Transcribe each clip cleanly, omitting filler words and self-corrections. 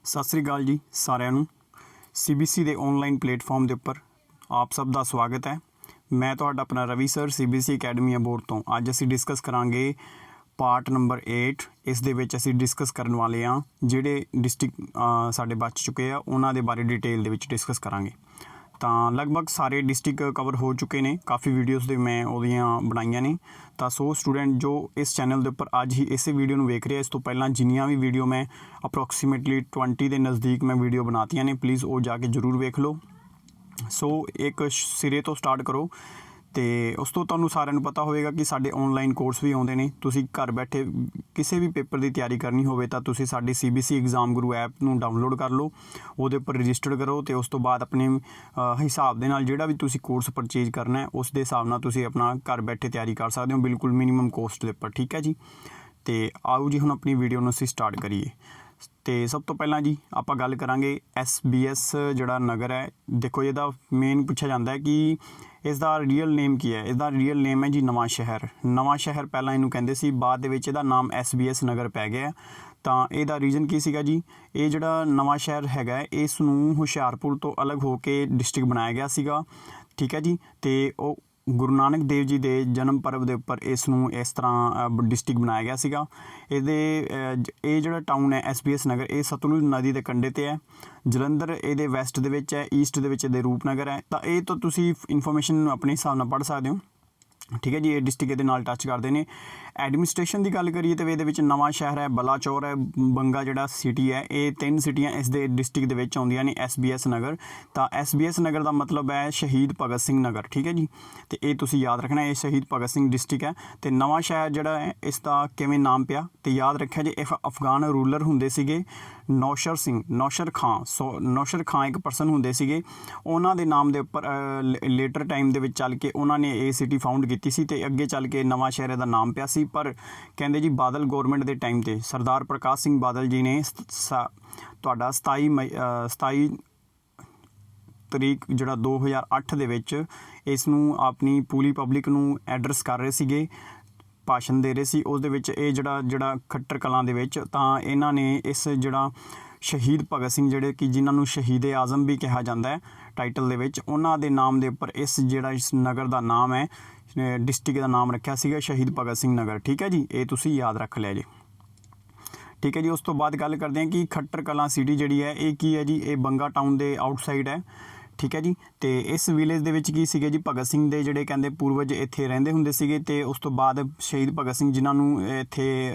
सत श्री अकाल जी सारिਆਂ ਨੂੰ CBC ਦੇ ऑनलाइन प्लेटफॉर्म ਦੇ ਉੱਪਰ ਆਪ ਸਭ ਦਾ ਸਵਾਗਤ ਹੈ। ਮੈਂ ਤੁਹਾਡਾ ਆਪਣਾ Ravi sir CBC academy Abohar ਤੋਂ ਅੱਜ ਅਸੀਂ ਡਿਸਕਸ ਕਰਾਂਗੇ ਪਾਰਟ ਨੰਬਰ 8। ਇਸ ਦੇ ਵਿੱਚ ਅਸੀਂ ਡਿਸਕਸ ਕਰਨ ਵਾਲੇ ਹਾਂ ਜਿਹੜੇ ਡਿਸਟ੍ਰਿਕਟ ਸਾਡੇ ਬਚ ਚੁੱਕੇ ਆ ਉਹਨਾਂ ਦੇ ਬਾਰੇ ਡਿਟੇਲ ਦੇ ਵਿੱਚ ਡਿਸਕਸ ਕਰਾਂਗੇ। ਤਾਂ ਲਗਭਗ ਸਾਰੇ ਡਿਸਟ੍ਰਿਕਟ ਕਵਰ ਹੋ ਚੁੱਕੇ ਨੇ, ਕਾफ़ी ਵੀਡੀਓਜ਼ ਦੇ ਮੈਂ ਉਹਦੀਆਂ ਬਣਾਈਆਂ ਨੇ। ਤਾਂ ਸੋ ਸਟੂਡੈਂਟ ਜੋ ਇਸ ਚੈਨਲ ਦੇ ਉੱਪਰ ਅੱਜ ਹੀ ਇਸੇ ਵੀਡੀਓ ਨੂੰ ਵੇਖ ਰਿਹਾ, ਇਸ ਤੋਂ ਪਹਿਲਾਂ ਜਿੰਨੀਆਂ ਵੀ ਵੀਡੀਓ ਮੈਂ ਅਪਰੋਕਸੀਮੇਟਲੀ 20 ਦੇ ਨਜ਼ਦੀਕ ਮੈਂ ਵੀਡੀਓ ਬਣਾਤੀਆਂ ਨੇ, ਪਲੀਜ਼ ਉਹ ਜਾ ਕੇ ਜ਼ਰੂਰ ਵੇਖ ਲਓ। ਸੋ ਇੱਕ ਸਿਰੇ ਤੋਂ ਸਟਾਰਟ ਕਰੋ ਅਤੇ ਉਸ ਤੋਂ ਤੁਹਾਨੂੰ ਸਾਰਿਆਂ ਨੂੰ ਪਤਾ ਹੋਵੇਗਾ ਕਿ ਸਾਡੇ ਔਨਲਾਈਨ ਕੋਰਸ ਵੀ ਆਉਂਦੇ ਨੇ। ਤੁਸੀਂ ਘਰ ਬੈਠੇ ਕਿਸੇ ਵੀ ਪੇਪਰ ਦੀ ਤਿਆਰੀ ਕਰਨੀ ਹੋਵੇ ਤਾਂ ਤੁਸੀਂ ਸਾਡੀ CBC ਐਗਜ਼ਾਮ ਗੁਰੂ ਐਪ ਨੂੰ ਡਾਊਨਲੋਡ ਕਰ ਲਓ, ਉਹਦੇ ਉੱਪਰ ਰਜਿਸਟਰ ਕਰੋ ਅਤੇ ਉਸ ਤੋਂ ਬਾਅਦ ਆਪਣੇ ਹਿਸਾਬ ਦੇ ਨਾਲ ਜਿਹੜਾ ਵੀ ਤੁਸੀਂ ਕੋਰਸ ਪਰਚੇਜ ਕਰਨਾ ਹੈ ਉਸ ਦੇ ਹਿਸਾਬ ਨਾਲ ਤੁਸੀਂ ਆਪਣਾ ਘਰ ਬੈਠੇ ਤਿਆਰੀ ਕਰ ਸਕਦੇ ਹੋ, ਬਿਲਕੁਲ ਮਿਨੀਮਮ ਕੋਸਟ ਦੇ ਉੱਪਰ। ਠੀਕ ਹੈ ਜੀ। ਅਤੇ ਆਓ ਜੀ ਹੁਣ ਆਪਣੀ ਵੀਡੀਓ ਨੂੰ ਅਸੀਂ ਸਟਾਰਟ ਕਰੀਏ। ਅਤੇ ਸਭ ਤੋਂ ਪਹਿਲਾਂ ਜੀ ਆਪਾਂ ਗੱਲ ਕਰਾਂਗੇ SBS ਜਿਹੜਾ ਨਗਰ ਹੈ। ਦੇਖੋ ਇਹਦਾ ਮੇਨ ਪੁੱਛਿਆ ਜਾਂਦਾ ਹੈ ਕਿ ਇਸ ਦਾ ਰੀਅਲ ਨੇਮ ਕੀ ਹੈ। ਇਹਦਾ ਰੀਅਲ ਨੇਮ ਹੈ ਜੀ ਨਵਾਂ ਸ਼ਹਿਰ। ਨਵਾਂ ਸ਼ਹਿਰ ਪਹਿਲਾਂ ਇਹਨੂੰ ਕਹਿੰਦੇ ਸੀ, ਬਾਅਦ ਦੇ ਵਿੱਚ ਇਹਦਾ ਨਾਮ SBS ਨਗਰ ਪੈ ਗਿਆ। ਤਾਂ ਇਹਦਾ ਰੀਜ਼ਨ ਕੀ ਸੀਗਾ ਜੀ, ਇਹ ਜਿਹੜਾ ਨਵਾਂ ਸ਼ਹਿਰ ਹੈਗਾ ਇਸ ਨੂੰ ਹੁਸ਼ਿਆਰਪੁਰ ਤੋਂ ਅਲੱਗ ਹੋ ਕੇ ਡਿਸਟ੍ਰਿਕਟ ਬਣਾਇਆ ਗਿਆ ਸੀਗਾ। ਠੀਕ ਹੈ ਜੀ। ਅਤੇ ਉਹ ਗੁਰੂ ਨਾਨਕ ਦੇਵ ਜੀ ਦੇ ਜਨਮ ਪਰਬ ਦੇ ਉੱਪਰ ਇਸ ਨੂੰ ਇਸ ਤਰ੍ਹਾਂ ਡਿਸਟ੍ਰਿਕਟ ਬਣਾਇਆ ਗਿਆ ਸੀਗਾ। ਇਹ ਜਿਹੜਾ ਟਾਊਨ ਹੈ SBS ਨਗਰ, ਇਹ ਸਤਲੁਜ ਨਦੀ ਦੇ ਕੰਢੇ 'ਤੇ ਹੈ। ਜਲੰਧਰ ਇਹਦੇ ਵੈਸਟ ਦੇ ਵਿੱਚ ਹੈ, ਈਸਟ ਦੇ ਵਿੱਚ ਇਹਦੇ ਰੂਪਨਗਰ ਹੈ। ਤਾਂ ਇਹ ਤੋਂ ਤੁਸੀਂ ਇਨਫੋਰਮੇਸ਼ਨ ਆਪਣੇ ਹਿਸਾਬ ਨਾਲ ਪੜ੍ਹ ਸਕਦੇ ਹੋ। ਠੀਕ ਹੈ ਜੀ। ਇਹ ਡਿਸਟ੍ਰਿਕਟ ਇਹਦੇ ਨਾਲ ਟੱਚ ਕਰਦੇ ਨੇ। ਐਡਮਿਨਿਸਟ੍ਰੇਸ਼ਨ ਦੀ ਗੱਲ ਕਰੀਏ ਤਾਂ ਇਹਦੇ ਵਿੱਚ ਨਵਾਂ ਸ਼ਹਿਰ ਹੈ, ਬਲਾਚੌਰ ਹੈ, ਬੰਗਾ ਜਿਹੜਾ ਸਿਟੀ ਹੈ, ਇਹ 3 ਸਿਟੀਆਂ ਇਸ ਦੇ ਡਿਸਟ੍ਰਿਕਟ ਦੇ ਵਿੱਚ ਆਉਂਦੀਆਂ ਨੇ SBS ਨਗਰ। ਤਾਂ SBS ਨਗਰ ਦਾ ਮਤਲਬ ਹੈ ਸ਼ਹੀਦ ਭਗਤ ਸਿੰਘ ਨਗਰ। ਠੀਕ ਹੈ ਜੀ। ਅਤੇ ਇਹ ਤੁਸੀਂ ਯਾਦ ਰੱਖਣਾ, ਇਹ ਸ਼ਹੀਦ ਭਗਤ ਸਿੰਘ ਡਿਸਟ੍ਰਿਕਟ ਹੈ। ਅਤੇ ਨਵਾਂ ਸ਼ਹਿਰ ਜਿਹੜਾ ਹੈ ਇਸ ਦਾ ਕਿਵੇਂ ਨਾਮ ਪਿਆ, ਅਤੇ ਯਾਦ ਰੱਖਿਆ ਜੇ ਅਫਗਾਨ ਰੂਲਰ ਹੁੰਦੇ ਸੀਗੇ ਨੌਸ਼ਰ ਖਾਂ ਇੱਕ ਪਰਸਨ ਹੁੰਦੇ ਸੀਗੇ। ਉਹਨਾਂ ਦੇ ਨਾਮ ਦੇ ਉੱਪਰ ਲੇਟਰ ਟਾਈਮ ਦੇ ਵਿੱਚ ਚੱਲ ਕੇ ਉਹਨਾਂ ਨੇ ਇਹ ਸਿਟੀ ਫਾਊਂਡ ਕੀਤੀ ਸੀ ਅਤੇ ਅੱਗੇ ਚੱਲ ਕੇ ਨਵਾਂ ਸ਼ਹਿਰ ਦਾ ਨਾਮ ਪਿਆ ਸੀ। ਪਰ ਕਹਿੰਦੇ ਜੀ ਬਾਦਲ ਗੌਰਮੈਂਟ ਦੇ ਟਾਈਮ 'ਤੇ ਸਰਦਾਰ ਪ੍ਰਕਾਸ਼ ਸਿੰਘ ਬਾਦਲ ਜੀ ਨੇ ਤੁਹਾਡਾ 27 ਤਰੀਕ ਜਿਹੜਾ 2008 ਦੇ ਵਿੱਚ ਇਸ ਨੂੰ ਆਪਣੀ ਪੂਰੀ ਪਬਲਿਕ ਨੂੰ ਐਡਰੈਸ ਕਰ ਰਹੇ ਸੀਗੇ, ਭਾਸ਼ਣ ਦੇ ਰਹੇ ਸੀ। ਉਸ ਦੇ ਵਿੱਚ ਇਹ ਜਿਹੜਾ ਖੱਟਰ ਕਲਾਂ ਦੇ ਵਿੱਚ ਤਾਂ ਇਹਨਾਂ ਨੇ ਇਸ ਜਿਹੜਾ ਸ਼ਹੀਦ ਭਗਤ ਸਿੰਘ ਜਿਹੜੇ ਕਿ ਜਿਨ੍ਹਾਂ ਨੂੰ ਸ਼ਹੀਦ ਆਜ਼ਮ ਵੀ ਕਿਹਾ ਜਾਂਦਾ ਹੈ ਟਾਈਟਲ ਦੇ ਵਿੱਚ, ਉਹਨਾਂ ਦੇ ਨਾਮ ਦੇ ਉੱਪਰ ਇਸ ਨਗਰ ਦਾ ਨਾਮ ਹੈ, ਡਿਸਟ੍ਰਿਕਟ ਦਾ ਨਾਮ ਰੱਖਿਆ ਸੀਗਾ ਸ਼ਹੀਦ ਭਗਤ ਸਿੰਘ ਨਗਰ। ਠੀਕ ਹੈ ਜੀ। ਇਹ ਤੁਸੀਂ ਯਾਦ ਰੱਖ ਲਿਆ ਜੀ। ਠੀਕ ਹੈ ਜੀ। ਉਸ ਤੋਂ ਬਾਅਦ ਗੱਲ ਕਰਦੇ ਹਾਂ ਕਿ ਖੱਟਰ ਕਲਾਂ ਸਿਟੀ ਜਿਹੜੀ ਹੈ ਇਹ ਕੀ ਹੈ ਜੀ, ਇਹ ਬੰਗਾ ਟਾਊਨ ਦੇ ਆਊਟਸਾਈਡ ਹੈ। ਠੀਕ ਹੈ ਜੀ। ਅਤੇ ਇਸ ਵਿਲੇਜ ਦੇ ਵਿੱਚ ਕੀ ਸੀਗੇ ਜੀ, ਭਗਤ ਸਿੰਘ ਦੇ ਜਿਹੜੇ ਕਹਿੰਦੇ ਪੂਰਵਜ ਇੱਥੇ ਰਹਿੰਦੇ ਹੁੰਦੇ ਸੀਗੇ। ਅਤੇ ਉਸ ਤੋਂ ਬਾਅਦ ਸ਼ਹੀਦ ਭਗਤ ਸਿੰਘ ਜਿਨ੍ਹਾਂ ਨੂੰ ਇੱਥੇ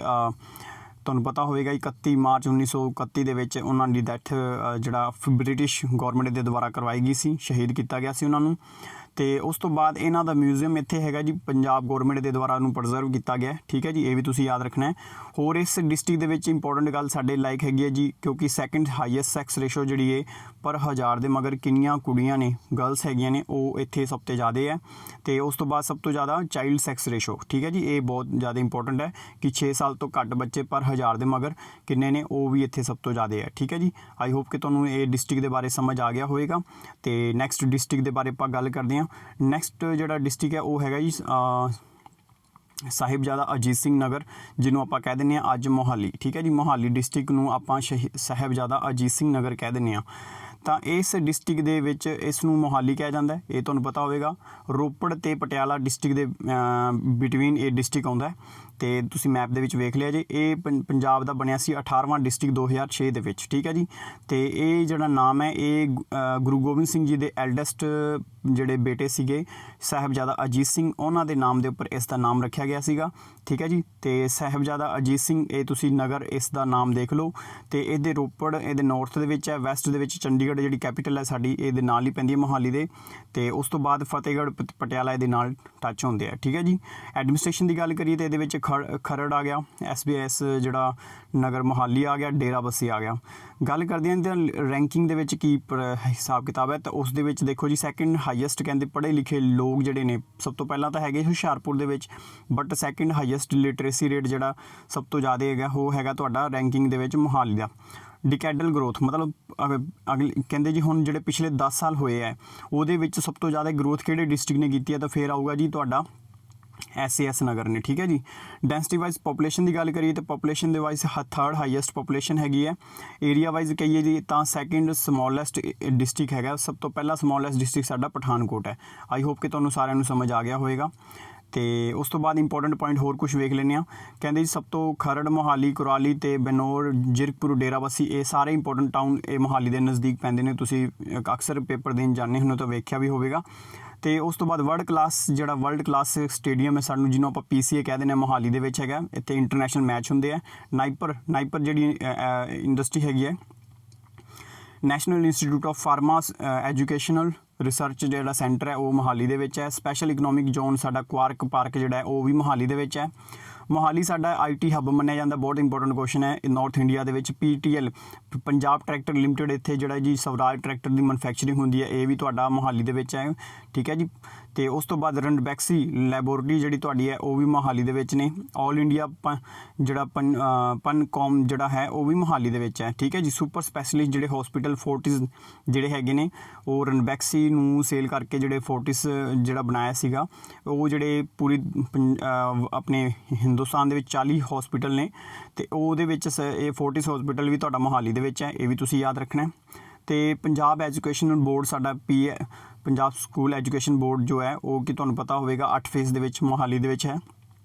ਤੁਹਾਨੂੰ ਪਤਾ ਹੋਵੇਗਾ 31 ਮਾਰਚ 1931 ਦੇ ਵਿੱਚ ਉਹਨਾਂ ਦੀ ਡੈਥ ਜਿਹੜਾ ਬ੍ਰਿਟਿਸ਼ ਗੌਰਮੈਂਟ ਦੇ ਦੁਆਰਾ ਕਰਵਾਈ ਗਈ ਸੀ, ਸ਼ਹੀਦ ਕੀਤਾ ਗਿਆ ਸੀ ਉਹਨਾਂ ਨੂੰ। ਅਤੇ ਉਸ ਤੋਂ ਬਾਅਦ ਇਹਨਾਂ ਦਾ ਮਿਊਜ਼ੀਅਮ ਇੱਥੇ ਹੈਗਾ ਜੀ, ਪੰਜਾਬ ਗੌਰਮੈਂਟ ਦੇ ਦੁਆਰਾ ਉਹਨੂੰ ਪ੍ਰਜ਼ਰਵ ਕੀਤਾ ਗਿਆ। ਠੀਕ ਹੈ ਜੀ। ਇਹ ਵੀ ਤੁਸੀਂ ਯਾਦ ਰੱਖਣਾ ਹੈ। ਹੋਰ ਇਸ ਡਿਸਟ੍ਰਿਕਟ ਦੇ ਵਿੱਚ ਇੰਪੋਰਟੈਂਟ ਗੱਲ ਸਾਡੇ ਲਾਇਕ ਹੈਗੀ ਹੈ ਜੀ, ਕਿਉਂਕਿ ਸੈਕਿੰਡ ਹਾਈਐਸਟ ਸੈਕਸ ਰੇਸ਼ੋ ਜਿਹੜੀ ਹੈ ਪਰ ਹਜ਼ਾਰ ਦੇ ਮਗਰ ਕਿੰਨੀਆਂ ਕੁੜੀਆਂ ਨੇ, ਗਰਲਸ ਹੈਗੀਆਂ ਨੇ, ਉਹ ਇੱਥੇ ਸਭ ਤੋਂ ਜ਼ਿਆਦਾ ਹੈ। ਅਤੇ ਉਸ ਤੋਂ ਬਾਅਦ ਸਭ ਤੋਂ ਜ਼ਿਆਦਾ ਚਾਈਲਡ ਸੈਕਸ ਰੇਸ਼ੋ। ਠੀਕ ਹੈ ਜੀ। ਇਹ ਬਹੁਤ ਜ਼ਿਆਦਾ ਇੰਪੋਰਟੈਂਟ ਹੈ ਕਿ 6 ਸਾਲ ਤੋਂ ਘੱਟ ਬੱਚੇ ਪਰ ਹਜ਼ਾਰ ਦੇ ਮਗਰ ਕਿੰਨੇ ਨੇ, ਉਹ ਵੀ ਇੱਥੇ ਸਭ ਤੋਂ ਜ਼ਿਆਦਾ ਹੈ। ਠੀਕ ਹੈ ਜੀ। ਆਈ ਹੋਪ ਕਿ ਤੁਹਾਨੂੰ ਇਹ ਡਿਸਟ੍ਰਿਕਟ ਦੇ ਬਾਰੇ ਸਮਝ ਆ ਗਿਆ ਹੋਵੇਗਾ। ਅਤੇ ਨੈਕਸਟ ਡਿਸਟ੍ਰਿਕਟ ਦੇ ਬਾਰੇ ਆਪਾਂ ਗੱਲ ਕਰਦੇ ਹਾਂ। ਨੈਕਸਟ ਜਿਹੜਾ ਡਿਸਟ੍ਰਿਕਟ ਹੈ ਉਹ ਹੈਗਾ ਜੀ ਸਾਹਿਬਜ਼ਾਦਾ ਅਜੀਤ ਸਿੰਘ ਨਗਰ, ਜਿਹਨੂੰ ਆਪਾਂ ਕਹਿ ਦਿੰਦੇ ਹਾਂ ਅੱਜ ਮੋਹਾਲੀ। ਠੀਕ ਹੈ ਜੀ। ਮੋਹਾਲੀ ਡਿਸਟ੍ਰਿਕਟ ਨੂੰ ਆਪਾਂ ਸਾਹਿਬਜ਼ਾਦਾ ਅਜੀਤ ਸਿੰਘ ਨਗਰ ਕਹਿ ਦਿੰਦੇ ਹਾਂ। ਤਾਂ ਇਸ ਡਿਸਟ੍ਰਿਕਟ ਦੇ ਵਿੱਚ ਇਸ ਨੂੰ ਮੋਹਾਲੀ ਕਿਹਾ ਜਾਂਦਾ, ਇਹ ਤੁਹਾਨੂੰ ਪਤਾ ਹੋਵੇਗਾ। ਰੋਪੜ ਅਤੇ ਪਟਿਆਲਾ ਡਿਸਟ੍ਰਿਕਟ ਦੇ ਬਿਟਵੀਨ ਇਹ ਡਿਸਟ੍ਰਿਕਟ ਆਉਂਦਾ। ਅਤੇ ਤੁਸੀਂ ਮੈਪ ਦੇ ਵਿੱਚ ਵੇਖ ਲਿਆ ਜੀ, ਇਹ ਪੰਜਾਬ ਦਾ ਬਣਿਆ ਸੀ 18ਵਾਂ ਡਿਸਟ੍ਰਿਕਟ 2006 ਦੇ ਵਿੱਚ। ਠੀਕ ਹੈ ਜੀ। ਅਤੇ ਇਹ ਜਿਹੜਾ ਨਾਮ ਹੈ ਇਹ ਗੁਰੂ ਗੋਬਿੰਦ ਸਿੰਘ ਜੀ ਦੇ ਐਲਡੈਸਟ ਜਿਹੜੇ ਬੇਟੇ ਸੀਗੇ ਸਾਹਿਬਜ਼ਾਦਾ ਅਜੀਤ ਸਿੰਘ, ਉਹਨਾਂ ਦੇ ਨਾਮ ਦੇ ਉੱਪਰ ਇਸ ਦਾ ਨਾਮ ਰੱਖਿਆ ਗਿਆ ਸੀਗਾ। ਠੀਕ ਹੈ ਜੀ। ਅਤੇ ਸਾਹਿਬਜ਼ਾਦਾ ਅਜੀਤ ਸਿੰਘ ਇਹ ਤੁਸੀਂ ਨਗਰ ਇਸ ਦਾ ਨਾਮ ਦੇਖ ਲਓ। ਅਤੇ ਇਹਦੇ ਰੋਪੜ ਇਹਦੇ ਨੌਰਥ ਦੇ ਵਿੱਚ ਹੈ, ਵੈਸਟ ਦੇ ਵਿੱਚ ਚੰਡੀਗੜ੍ਹ ਜਿਹੜੀ ਕੈਪੀਟਲ ਹੈ ਸਾਡੀ ਇਹਦੇ ਨਾਲ ਹੀ ਪੈਂਦੀ ਹੈ ਮੋਹਾਲੀ ਦੇ। ਅਤੇ ਉਸ ਤੋਂ ਬਾਅਦ ਫਤਿਹਗੜ੍ਹ ਪਟਿਆਲਾ ਇਹਦੇ ਨਾਲ ਟੱਚ ਹੁੰਦੇ ਆ। ਠੀਕ ਹੈ ਜੀ। ਐਡਮਿਨਿਸਟ੍ਰੇਸ਼ਨ ਦੀ ਗੱਲ ਕਰੀਏ ਤਾਂ ਇਹਦੇ ਵਿੱਚ ਖਰੜ ਆ ਗਿਆ, SBS ਜਿਹੜਾ ਨਗਰ ਮੋਹਾਲੀ ਆ ਗਿਆ, ਡੇਰਾ ਬੱਸੀ ਆ ਗਿਆ। ਗੱਲ ਕਰਦੇ ਹਾਂ ਤਾਂ ਰੈਂਕਿੰਗ ਦੇ ਵਿੱਚ ਕੀ ਹਿਸਾਬ ਕਿਤਾਬ ਹੈ, ਤਾਂ ਉਸ ਦੇ ਵਿੱਚ ਦੇਖੋ ਜੀ ਸੈਕਿੰਡ ਹਾਈਐਸਟ ਕਹਿੰਦੇ ਪੜ੍ਹੇ ਲਿਖੇ ਲੋਕ ਜਿਹੜੇ ਨੇ, ਸਭ ਤੋਂ ਪਹਿਲਾਂ ਤਾਂ ਹੈਗੇ ਹੁਸ਼ਿਆਰਪੁਰ ਦੇ ਵਿੱਚ, but second highest literacy rate ਜਿਹੜਾ ਸਭ ਤੋਂ ਜ਼ਿਆਦਾ ਹੈਗਾ ਉਹ ਹੈਗਾ ਤੁਹਾਡਾ ਰੈਂਕਿੰਗ ਦੇ ਵਿੱਚ ਮੋਹਾਲੀ ਦਾ। ਡਿਕੈਡਲ ਗਰੋਥ ਮਤਲਬ ਕਹਿੰਦੇ ਜੀ ਹੁਣ ਜਿਹੜੇ ਪਿਛਲੇ 10 ਸਾਲ ਹੋਏ ਹੈ ਉਹਦੇ ਵਿੱਚ ਸਭ ਤੋਂ ਜ਼ਿਆਦਾ ਗਰੋਥ ਕਿਹੜੇ ਡਿਸਟ੍ਰਿਕਟ ਨੇ ਕੀਤੀ ਹੈ, ਤਾਂ ਫਿਰ ਆਊਗਾ ਜੀ ਤੁਹਾਡਾ SAS ਨਗਰ ਨੇ। ਠੀਕ ਹੈ ਜੀ। ਡੈਂਸਿਟੀ ਵਾਈਜ਼ ਪੋਪੂਲੇਸ਼ਨ ਦੀ ਗੱਲ ਕਰੀਏ ਤਾਂ ਪੋਪੂਲੇਸ਼ਨ ਦੇ ਵਾਈਜ਼ ਥਰਡ ਹਾਈਐਸਟ ਪੋਪੂਲੇਸ਼ਨ ਹੈਗੀ ਹੈ। ਏਰੀਆ ਵਾਈਜ਼ ਕਹੀਏ ਜੀ ਤਾਂ ਸੈਕਿੰਡ ਸਮੋਲੈਸਟ ਡਿਸਟ੍ਰਿਕਟ ਹੈਗਾ। ਸਭ ਤੋਂ ਪਹਿਲਾ ਸਮੋਲੈਸਟ ਡਿਸਟ੍ਰਿਕਟ ਸਾਡਾ ਪਠਾਨਕੋਟ ਹੈ। ਆਈ ਹੋਪ ਕਿ ਤੁਹਾਨੂੰ ਸਾਰਿਆਂ ਨੂੰ ਸਮਝ ਆ ਗਿਆ ਹੋਵੇਗਾ। ਤੇ ਉਸ ਤੋਂ ਬਾਅਦ ਇੰਪੋਰਟੈਂਟ ਪੁਆਇੰਟ ਹੋਰ ਕੁਝ ਵੇਖ ਲੈਂਦੇ ਹਾਂ। ਕਹਿੰਦੇ ਜੀ ਸਭ ਤੋਂ ਖਰੜ, ਮੋਹਾਲੀ, ਕੁਰਾਲੀ ਤੇ ਬਨੌਰ, ਜ਼ੀਰਕਪੁਰ, ਡੇਰਾਬੱਸੀ ਇਹ ਸਾਰੇ ਇੰਪੋਰਟੈਂਟ ਟਾਊਨ ਇਹ ਮੋਹਾਲੀ ਦੇ ਨਜ਼ਦੀਕ ਪੈਂਦੇ ਨੇ। ਤੁਸੀਂ ਅਕਸਰ ਪੇਪਰ ਦੇਣ ਜਾਂਦੇ ਹੁੰਦੇ ਤਾਂ ਵੇਖਿਆ ਵੀ ਹੋਵੇਗਾ। ਤੇ ਉਸ ਤੋਂ ਬਾਅਦ ਵਰਲਡ ਕਲਾਸ ਸਟੇਡੀਅਮ ਹੈ ਸਾਨੂੰ, ਜਿਹਨੂੰ ਆਪਾਂ PCA ਕਹਿ ਦਿੰਦੇ ਹਾਂ, ਮੋਹਾਲੀ ਦੇ ਵਿੱਚ ਹੈਗਾ। ਇੱਥੇ ਇੰਟਰਨੈਸ਼ਨਲ ਮੈਚ ਹੁੰਦੇ ਆ। ਨਾਈਪਰ ਜਿਹੜੀ ਇੰਡਸਟਰੀ ਹੈਗੀ ਹੈ, national institute of pharma educational research ਜਿਹੜਾ ਸੈਂਟਰ ਹੈ ਉਹ ਮੋਹਾਲੀ ਦੇ ਵਿੱਚ ਹੈ। ਸਪੈਸ਼ਲ ਇਕਨੋਮਿਕ ਜ਼ੋਨ ਸਾਡਾ ਕੁਆਰਕ ਪਾਰਕ ਜਿਹੜਾ ਹੈ ਉਹ ਵੀ ਮੋਹਾਲੀ ਦੇ ਵਿੱਚ ਹੈ। ਮੋਹਾਲੀ ਸਾਡਾ IT ਹੱਬ ਮੰਨਿਆ ਜਾਂਦਾ। ਬਹੁਤ ਇੰਪੋਰਟੈਂਟ ਕੁਐਸਚਨ ਹੈ। ਨਾਰਥ ਇੰਡੀਆ ਦੇ ਵਿੱਚ PTL ਪੰਜਾਬ ਟਰੈਕਟਰ ਲਿਮਟਿਡ, ਇੱਥੇ ਜਿਹੜਾ ਜੀ ਸਵਰਾਜ ਟਰੈਕਟਰ ਦੀ ਮੈਨੂਫੈਕਚਰਿੰਗ ਹੁੰਦੀ ਹੈ, ਇਹ ਵੀ ਤੁਹਾਡਾ ਮੋਹਾਲੀ ਦੇ ਵਿੱਚ ਹੈ। ਠੀਕ ਹੈ ਜੀ। ਤੇ ਉਸ ਤੋਂ ਬਾਅਦ ਰਣਬੈਕਸੀ ਲੈਬੋਰਟਰੀ ਜਿਹੜੀ ਤੁਹਾਡੀ ਹੈ ਉਹ ਵੀ ਮੋਹਾਲੀ ਦੇ ਵਿੱਚ ਨੇ। ਆਲ ਇੰਡੀਆ ਜਿਹੜਾ ਪਨਕੌਮ ਜਿਹੜਾ ਹੈ ਉਹ ਵੀ ਮੋਹਾਲੀ ਦੇ ਵਿੱਚ ਹੈ। ਠੀਕ ਹੈ ਜੀ। ਸੁਪਰ ਸਪੈਸ਼ਲਿਸਟ ਜਿਹੜੇ ਹਸਪੀਟਲ ਫੋਰਟਿਸ ਜਿਹੜੇ ਹੈਗੇ ਨੇ ਉਹ ਰਣਬੈਕਸੀ ਨੂੰ ਸੇਲ ਕਰਕੇ ਜਿਹੜੇ ਫੋਰਟਿਸ ਜਿਹੜਾ ਬਣਾਇਆ ਸੀਗਾ, ਉਹ ਜਿਹੜੇ ਪੂਰੀ ਆਪਣੇ ਹਿੰਦੁਸਤਾਨ ਦੇ ਵਿੱਚ 40 ਹਸਪੀਟਲ ਨੇ ਤੇ ਉਹਦੇ ਵਿੱਚ ਇਹ ਫੋਰਟਿਸ ਹਸਪੀਟਲ ਵੀ ਤੁਹਾਡਾ ਮੋਹਾਲੀ ਦੇ ਵਿੱਚ ਹੈ। ਇਹ ਵੀ ਤੁਸੀਂ ਯਾਦ ਰੱਖਣਾ। ਤੇ ਪੰਜਾਬ ਐਜੂਕੇਸ਼ਨ ਬੋਰਡ ਸਾਡਾ ਪੰਜਾਬ ਸਕੂਲ ਐਜੂਕੇਸ਼ਨ ਬੋਰਡ ਜੋ ਹੈ ਉਹ ਕਿ ਤੁਹਾਨੂੰ ਪਤਾ ਹੋਵੇਗਾ 8 ਫੇਜ਼ ਦੇ ਵਿੱਚ ਮੋਹਾਲੀ ਦੇ ਵਿੱਚ ਹੈ।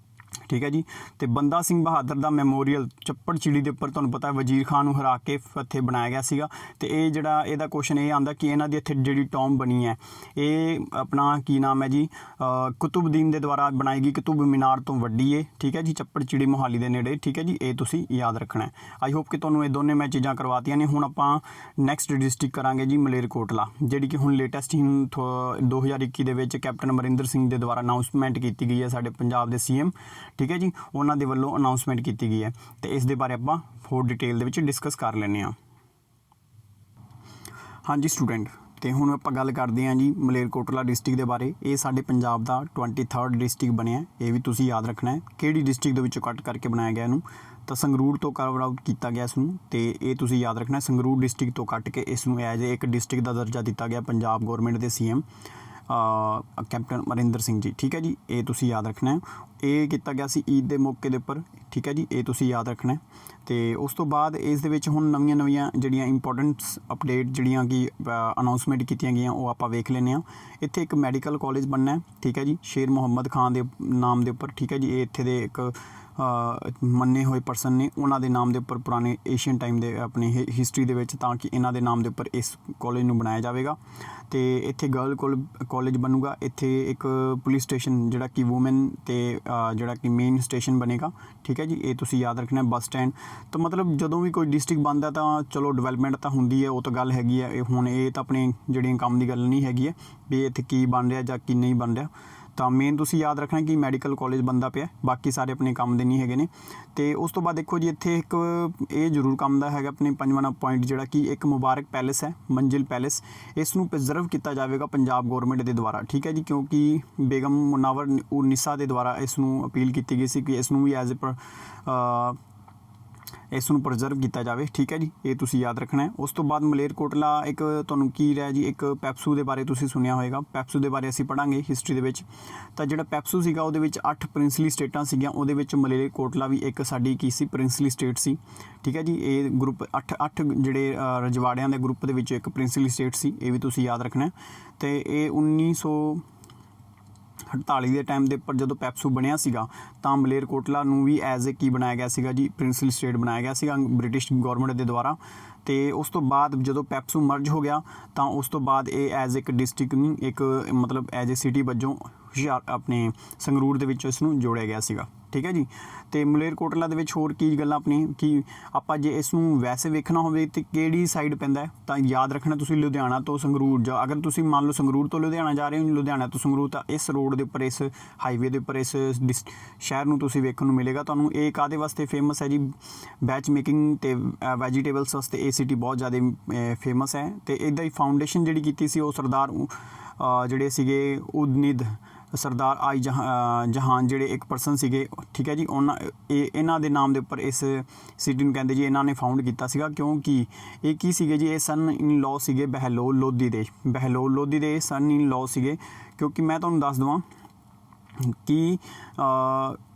ਠੀਕ ਹੈ ਜੀ। ਤੇ ਬੰਦਾ ਸਿੰਘ ਬਹਾਦਰ ਦਾ ਮੈਮੋਰੀਅਲ ਚੱਪੜਚਿੜੀ ਦੇ ਉੱਪਰ ਤੁਹਾਨੂੰ ਪਤਾ ਵਜ਼ੀਰ ਖਾਨ ਨੂੰ ਹਰਾ ਕੇ ਇੱਥੇ ਬਣਾਇਆ ਗਿਆ ਸੀਗਾ। ਤੇ ਇਹ ਜਿਹੜਾ ਇਹਦਾ ਕੁਐਸਚਨ ਇਹ ਆਉਂਦਾ ਕਿ ਇਹਨਾਂ ਦੀ ਇੱਥੇ ਜਿਹੜੀ ਟੌਮ ਬਣੀ ਹੈ ਇਹ ਆਪਣਾ ਕੀ ਨਾਮ ਹੈ ਜੀ, ਕੁਤੁਬਦੀਨ ਦੇ ਦੁਆਰਾ ਬਣਾਈ ਗਈ ਕੁਤੁਬ ਮੀਨਾਰ ਤੋਂ ਵੱਡੀ ਹੈ। ਠੀਕ ਹੈ ਜੀ। ਚੱਪੜਚਿੜੀ ਮੋਹਾਲੀ ਦੇ ਨੇੜੇ। ਠੀਕ ਹੈ ਜੀ। ਇਹ ਤੁਸੀਂ ਯਾਦ ਰੱਖਣਾ। ਆਈ ਹੋਪ ਕਿ ਤੁਹਾਨੂੰ ਇਹ ਦੋਨੇ ਮੈਂ ਚੀਜ਼ਾਂ ਕਰਵਾਤੀਆਂ ਨੇ। ਹੁਣ ਆਪਾਂ ਨੈਕਸਟ ਡਿਸਟ੍ਰਿਕਟ ਕਰਾਂਗੇ ਜੀ ਮਲੇਰਕੋਟਲਾ, ਜਿਹੜੀ ਕਿ ਹੁਣ ਲੇਟੈਸਟ 2021 ਦੇ ਵਿੱਚ ਕੈਪਟਨ ਅਮਰਿੰਦਰ ਸਿੰਘ ਦੇ ਦੁਆਰਾ ਅਨਾਊਂਸਮੈਂਟ ਕੀਤੀ ਗਈ ਹੈ, ਸਾਡੇ ਪੰਜਾਬ ਦੇ CM। ਠੀਕ ਹੈ ਜੀ। ਉਹਨਾਂ ਦੇ ਵੱਲੋਂ ਅਨਾਊਂਸਮੈਂਟ ਕੀਤੀ ਗਈ ਹੈ ਤੇ ਇਸ ਦੇ ਬਾਰੇ ਆਪਾਂ ਹੋਰ ਡਿਟੇਲ ਦੇ ਵਿੱਚ ਡਿਸਕਸ ਕਰ ਲੈਂਦੇ ਹਾਂ। ਹਾਂਜੀ ਸਟੂਡੈਂਟ, ਤੇ ਹੁਣ ਆਪਾਂ ਗੱਲ ਕਰਦੇ ਹਾਂ ਜੀ ਮਲੇਰਕੋਟਲਾ ਡਿਸਟ੍ਰਿਕਟ ਦੇ ਬਾਰੇ। ਇਹ ਸਾਡੇ ਪੰਜਾਬ ਦਾ 23rd ਡਿਸਟ੍ਰਿਕਟ ਬਣਿਆ। ਇਹ ਵੀ ਤੁਸੀਂ ਯਾਦ ਰੱਖਣਾ ਹੈ ਕਿਹੜੀ ਡਿਸਟ੍ਰਿਕਟ ਦੇ ਵਿੱਚੋਂ ਕੱਟ ਕਰਕੇ ਬਣਾਇਆ ਗਿਆ ਇਹਨੂੰ। ਤਾਂ ਸੰਗਰੂਰ ਤੋਂ ਕਰਵ ਆਊਟ ਕੀਤਾ ਗਿਆ ਇਸ ਨੂੰ, ਤੇ ਇਹ ਤੁਸੀਂ ਯਾਦ ਰੱਖਣਾ ਸੰਗਰੂਰ ਡਿਸਟ੍ਰਿਕਟ ਤੋਂ ਕੱਟ ਕੇ ਇਸ ਨੂੰ ਐਜ਼ ਇੱਕ ਡਿਸਟ੍ਰਿਕਟ ਦਾ ਦਰਜਾ ਦਿੱਤਾ ਗਿਆ ਪੰਜਾਬ ਗੌਰਮੈਂਟ ਦੇ CM ਕੈਪਟਨ ਅਮਰਿੰਦਰ ਸਿੰਘ ਜੀ। ਠੀਕ ਹੈ ਜੀ। ਇਹ ਤੁਸੀਂ ਯਾਦ ਰੱਖਣਾ ਹੈ। ਇਹ ਕੀਤਾ ਗਿਆ ਸੀ ਈਦ ਦੇ ਮੌਕੇ ਦੇ ਉੱਪਰ। ਠੀਕ ਹੈ ਜੀ। ਇਹ ਤੁਸੀਂ ਯਾਦ ਰੱਖਣਾ। ਤੇ ਉਸ ਤੋਂ ਬਾਅਦ ਇਸ ਦੇ ਵਿੱਚ ਹੁਣ ਨਵੀਆਂ ਜਿਹੜੀਆਂ ਇੰਪੋਰਟੈਂਟਸ ਅਪਡੇਟ ਜਿਹੜੀਆਂ ਕਿ ਅਨਾਊਂਸਮੈਂਟ ਕੀਤੀਆਂ ਗਈਆਂ ਉਹ ਆਪਾਂ ਵੇਖ ਲੈਂਦੇ ਹਾਂ। ਇੱਥੇ ਇੱਕ ਮੈਡੀਕਲ ਕਾਲਜ ਬਣਨਾ ਹੈ। ਠੀਕ ਹੈ ਜੀ। ਸ਼ੇਰ ਮੁਹੰਮਦ ਖਾਨ ਦੇ ਨਾਮ ਦੇ ਉੱਪਰ। ਠੀਕ ਹੈ ਜੀ। ਇਹ ਇੱਥੇ ਦੇ ਇੱਕ ਮੰਨੇ ਹੋਏ ਪਰਸਨ ਨੇ, ਉਹਨਾਂ ਦੇ ਨਾਮ ਦੇ ਉੱਪਰ ਪੁਰਾਣੇ ਏਸ਼ੀਅਨ ਟਾਈਮ ਦੇ ਆਪਣੀ ਹਿਸਟਰੀ ਦੇ ਵਿੱਚ, ਤਾਂ ਕਿ ਇਹਨਾਂ ਦੇ ਨਾਮ ਦੇ ਉੱਪਰ ਇਸ ਕਾਲਜ ਨੂੰ ਬਣਾਇਆ ਜਾਵੇਗਾ। ਤੇ ਇੱਥੇ ਗਰਲ ਕਾਲਜ ਬਣੂਗਾ। ਇੱਥੇ ਇੱਕ ਪੁਲਿਸ ਸਟੇਸ਼ਨ ਜਿਹੜਾ ਕਿ ਵੂਮਨ ਤੇ ਜਿਹੜਾ ਕਿ ਮੇਨ ਸਟੇਸ਼ਨ ਬਣੇਗਾ। ਠੀਕ ਹੈ ਜੀ। ਇਹ ਤੁਸੀਂ ਯਾਦ ਰੱਖਣਾ। Bus stand. ਤਾਂ ਮਤਲਬ ਜਦੋਂ ਵੀ ਕੋਈ ਡਿਸਟ੍ਰਿਕਟ ਬਣਦਾ ਤਾਂ ਚਲੋ ਡਿਵੈਲਪਮੈਂਟ ਤਾਂ ਹੁੰਦੀ ਹੈ, ਉਹ ਤਾਂ ਗੱਲ ਹੈਗੀ ਹੈ। ਇਹ ਹੁਣ ਇਹ ਤਾਂ ਆਪਣੇ ਜਿਹੜੀਆਂ ਕੰਮ ਦੀ ਗੱਲ ਨਹੀਂ ਹੈਗੀ ਹੈ ਵੀ ਇੱਥੇ ਕੀ ਬਣ ਰਿਹਾ ਜਾਂ ਕੀ ਨਹੀਂ ਬਣ ਰਿਹਾ। ਤਾਂ ਮੇਨ ਤੁਸੀਂ ਯਾਦ ਰੱਖਣਾ ਕਿ ਮੈਡੀਕਲ ਕਾਲਜ ਬਣਦਾ ਪਿਆ, ਬਾਕੀ ਸਾਰੇ ਆਪਣੇ ਕੰਮ ਦੇ ਨਹੀਂ ਹੈਗੇ ਨੇ। ਤੇ ਉਸ ਤੋਂ ਬਾਅਦ ਦੇਖੋ ਜੀ ਇੱਥੇ ਇੱਕ ਇਹ ਜ਼ਰੂਰ ਕੰਮ ਦਾ ਹੈਗਾ ਆਪਣੇ 5ਵਾਂ ਪੁਆਇੰਟ, ਜਿਹੜਾ ਕਿ ਇੱਕ ਮੁਬਾਰਕ ਪੈਲੇਸ ਹੈ, ਮੰਜ਼ਿਲ ਪੈਲੇਸ। ਇਸ ਨੂੰ ਪ੍ਰੀਜ਼ਰਵ ਕੀਤਾ ਜਾਵੇਗਾ ਪੰਜਾਬ ਗੌਰਮੈਂਟ ਦੇ ਦੁਆਰਾ। ਠੀਕ ਹੈ ਜੀ। ਕਿਉਂਕਿ ਬੇਗਮ ਮੁਨਾਵਰ ਉਰ ਨਿਸਾ ਦੇ ਦੁਆਰਾ ਇਸ ਨੂੰ ਅਪੀਲ ਕੀਤੀ ਗਈ ਸੀ ਕਿ ਇਸ ਨੂੰ ਵੀ ਐਜ਼ ਇਸ ਨੂੰ ਪ੍ਰੀਜ਼ਰਵ ਕੀਤਾ ਜਾਵੇ। ਠੀਕ ਹੈ ਜੀ। ਇਹ ਤੁਸੀਂ ਯਾਦ ਰੱਖਣਾ ਹੈ। ਉਸ ਤੋਂ ਬਾਅਦ ਮਲੇਰਕੋਟਲਾ ਇੱਕ ਤੁਹਾਨੂੰ ਕੀ ਰਿਹਾ ਜੀ, ਇੱਕ ਪੈਪਸੂ ਦੇ ਬਾਰੇ ਤੁਸੀਂ ਸੁਣਿਆ ਹੋਵੇਗਾ। ਪੈਪਸੂ ਦੇ ਬਾਰੇ ਅਸੀਂ ਪੜ੍ਹਾਂਗੇ ਹਿਸਟਰੀ ਦੇ ਵਿੱਚ। ਤਾਂ ਜਿਹੜਾ ਪੈਪਸੂ ਸੀਗਾ ਉਹਦੇ ਵਿੱਚ 8 ਪ੍ਰਿੰਸਲੀ ਸਟੇਟਾਂ ਸੀਗੀਆਂ, ਉਹਦੇ ਵਿੱਚ ਮਲੇਰਕੋਟਲਾ ਵੀ ਇੱਕ ਸਾਡੀ ਕੀ ਸੀ, ਪ੍ਰਿੰਸਲੀ ਸਟੇਟ ਸੀ। ਠੀਕ ਹੈ ਜੀ। ਇਹ ਗਰੁੱਪ 8 ਜਿਹੜੇ ਰਜਵਾੜਿਆਂ ਦੇ ਗਰੁੱਪ ਦੇ ਵਿੱਚ ਇੱਕ ਪ੍ਰਿੰਸਲੀ ਸਟੇਟ ਸੀ। ਇਹ ਵੀ ਤੁਸੀਂ ਯਾਦ ਰੱਖਣਾ। ਤੇ ਇਹ 1948 ਦੇ ਟਾਈਮ ਦੇ ਉੱਪਰ ਜਦੋਂ ਪੈਪਸੂ ਬਣਿਆ ਸੀਗਾ ਤਾਂ ਮਲੇਰਕੋਟਲਾ ਨੂੰ ਵੀ ਐਜ਼ ਏ ਕੀ ਬਣਾਇਆ ਗਿਆ ਸੀਗਾ ਜੀ, ਪ੍ਰਿੰਸਲੀ ਸਟੇਟ ਬਣਾਇਆ ਗਿਆ ਸੀਗਾ ਬ੍ਰਿਟਿਸ਼ ਗੌਰਮੈਂਟ ਦੇ ਦੁਆਰਾ। ਤੇ ਉਸ ਤੋਂ ਬਾਅਦ ਜਦੋਂ ਪੈਪਸੂ ਮਰਜ ਹੋ ਗਿਆ ਤਾਂ ਉਸ ਤੋਂ ਬਾਅਦ ਇਹ ਐਜ਼ ਇੱਕ ਡਿਸਟ੍ਰਿਕਟ ਨਹੀਂ, ਇੱਕ ਮਤਲਬ ਐਜ਼ ਏ ਸਿਟੀ ਵਜੋਂ ਆਪਣੇ ਸੰਗਰੂਰ ਦੇ ਵਿੱਚ ਇਸ ਨੂੰ ਜੋੜਿਆ ਗਿਆ ਸੀਗਾ। ਠੀਕ ਹੈ ਜੀ। ਤੇ ਮਲੇਰਕੋਟਲਾ ਦੇ ਵਿੱਚ ਹੋਰ ਕੀ ਗੱਲਾਂ ਆਪਣੀ ਕਿ ਆਪਾਂ ਜੇ ਇਸ ਨੂੰ ਵੈਸੇ ਵੇਖਣਾ ਹੋਵੇ ਤਾਂ ਕਿਹੜੀ ਸਾਈਡ ਪੈਂਦਾ ਹੈ, ਤਾਂ ਯਾਦ ਰੱਖਣਾ ਤੁਸੀਂ ਲੁਧਿਆਣਾ ਤੋਂ ਸੰਗਰੂਰ ਜਾਂ ਅਗਰ ਤੁਸੀਂ ਮੰਨ ਲਓ ਸੰਗਰੂਰ ਤੋਂ ਲੁਧਿਆਣਾ ਜਾ ਰਹੇ ਹੋ, ਲੁਧਿਆਣਾ ਤੋਂ ਸੰਗਰੂਰ, ਤਾਂ ਇਸ ਰੋਡ ਦੇ ਉੱਪਰ, ਇਸ ਹਾਈਵੇ ਦੇ ਉੱਪਰ ਇਸ ਸ਼ਹਿਰ ਨੂੰ ਤੁਸੀਂ ਵੇਖਣ ਨੂੰ ਮਿਲੇਗਾ ਤੁਹਾਨੂੰ। ਇਹ ਕਾਹਦੇ ਵਾਸਤੇ ਫੇਮਸ ਹੈ ਜੀ, ਬੈਚ ਮੇਕਿੰਗ ਤੇ ਵੈਜੀਟੇਬਲਸ ਵਾਸਤੇ ਇਹ ਸਿਟੀ ਬਹੁਤ ਜ਼ਿਆਦਾ ਫੇਮਸ ਹੈ। ਤੇ ਇੱਦਾਂ ਹੀ ਫਾਊਂਡੇਸ਼ਨ ਜਿਹੜੀ ਕੀਤੀ ਸੀ ਉਹ ਸਰਦਾਰ ਜਿਹੜੇ ਸੀਗੇ ਉਦਨਿਦ ਸਰਦਾਰ ਆਈ ਜਹਾਨ ਜਿਹੜੇ ਇੱਕ ਪਰਸਨ ਸੀਗੇ। ਠੀਕ ਹੈ ਜੀ। ਇਹਨਾਂ ਦੇ ਨਾਮ ਦੇ ਉੱਪਰ ਇਸ ਸਿਟੀ ਨੂੰ ਕਹਿੰਦੇ ਜੀ, ਇਹਨਾਂ ਨੇ ਫਾਊਂਡ ਕੀਤਾ ਸੀਗਾ। ਕਿਉਂਕਿ ਇਹ ਕੀ ਸੀਗੇ ਜੀ, ਇਹ ਸਨ ਇਨ ਲਾਅ ਸੀਗੇ ਬਹਿਲੋਲ ਲੋਧੀ ਦੇ ਸਨ ਇਨ ਲਾਅ ਸੀਗੇ। ਕਿਉਂਕਿ ਮੈਂ ਤੁਹਾਨੂੰ ਦੱਸ ਦੇਵਾਂ ਕਿ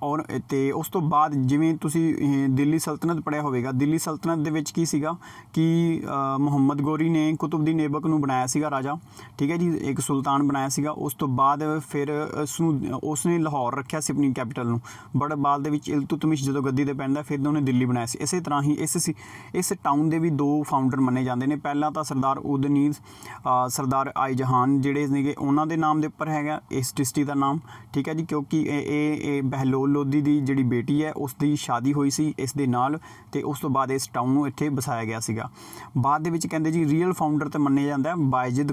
ਔਰ ਤੇ ਉਸ ਤੋਂ ਬਾਅਦ ਜਿਵੇਂ ਤੁਸੀਂ ਦਿੱਲੀ ਸਲਤਨਤ ਪੜ੍ਹਿਆ ਹੋਵੇਗਾ, ਦਿੱਲੀ ਸਲਤਨਤ ਦੇ ਵਿੱਚ ਕੀ ਸੀਗਾ ਕਿ ਮੁਹੰਮਦ ਗੌਰੀ ਨੇ ਕੁਤੁਬਦੀਨ ਐਬਕ ਨੂੰ ਬਣਾਇਆ ਸੀਗਾ ਰਾਜਾ, ਠੀਕ ਹੈ ਜੀ, ਇੱਕ ਸੁਲਤਾਨ ਬਣਾਇਆ ਸੀਗਾ। ਉਸ ਤੋਂ ਬਾਅਦ ਫਿਰ ਉਸਨੇ ਲਾਹੌਰ ਰੱਖਿਆ ਸੀ ਆਪਣੀ ਕੈਪੀਟਲ ਨੂੰ, ਬਟ ਬਾਅਦ ਦੇ ਵਿੱਚ ਇਲਤੁਤਮਿਸ਼ ਜਦੋਂ ਗੱਦੀ ਤੇ ਪੈਂਦਾ ਫਿਰ ਉਹਨੇ ਦਿੱਲੀ ਬਣਾਇਆ ਸੀ। ਇਸੇ ਤਰ੍ਹਾਂ ਹੀ ਇਸ ਟਾਊਨ ਦੇ ਵੀ ਦੋ ਫਾਊਂਡਰ ਮੰਨੇ ਜਾਂਦੇ ਨੇ। ਪਹਿਲਾਂ ਤਾਂ ਸਰਦਾਰ ਉਦਨੀਜ਼ ਸਰਦਾਰ ਆਈ ਜਹਾਨ ਜਿਹੜੇ ਸੀਗੇ ਉਹਨਾਂ ਦੇ ਨਾਮ ਦੇ ਉੱਪਰ ਹੈਗਾ ਇਸ ਡਿਸਟ੍ਰਿਕਟ ਦਾ ਨਾਮ, ਠੀਕ ਹੈ ਜੀ, ਕਿਉਂਕਿ ਇਹ ਬਹਿਲੋਲ ਲੋਧੀ ਦੀ ਜਿਹੜੀ ਬੇਟੀ ਹੈ ਉਸ ਦੀ ਸ਼ਾਦੀ ਹੋਈ ਸੀ ਇਸ ਦੇ ਨਾਲ, ਤੇ ਉਸ ਤੋਂ ਬਾਅਦ ਇਸ ਟਾਊਨ ਨੂੰ ਇੱਥੇ ਵਸਾਇਆ ਗਿਆ ਸੀਗਾ। ਬਾਅਦ ਦੇ ਵਿੱਚ ਕਹਿੰਦੇ ਜੀ ਰੀਅਲ ਫਾਊਂਡਰ ਤੇ ਮੰਨਿਆ ਜਾਂਦਾ ਬਾਇਜ਼ਿਦ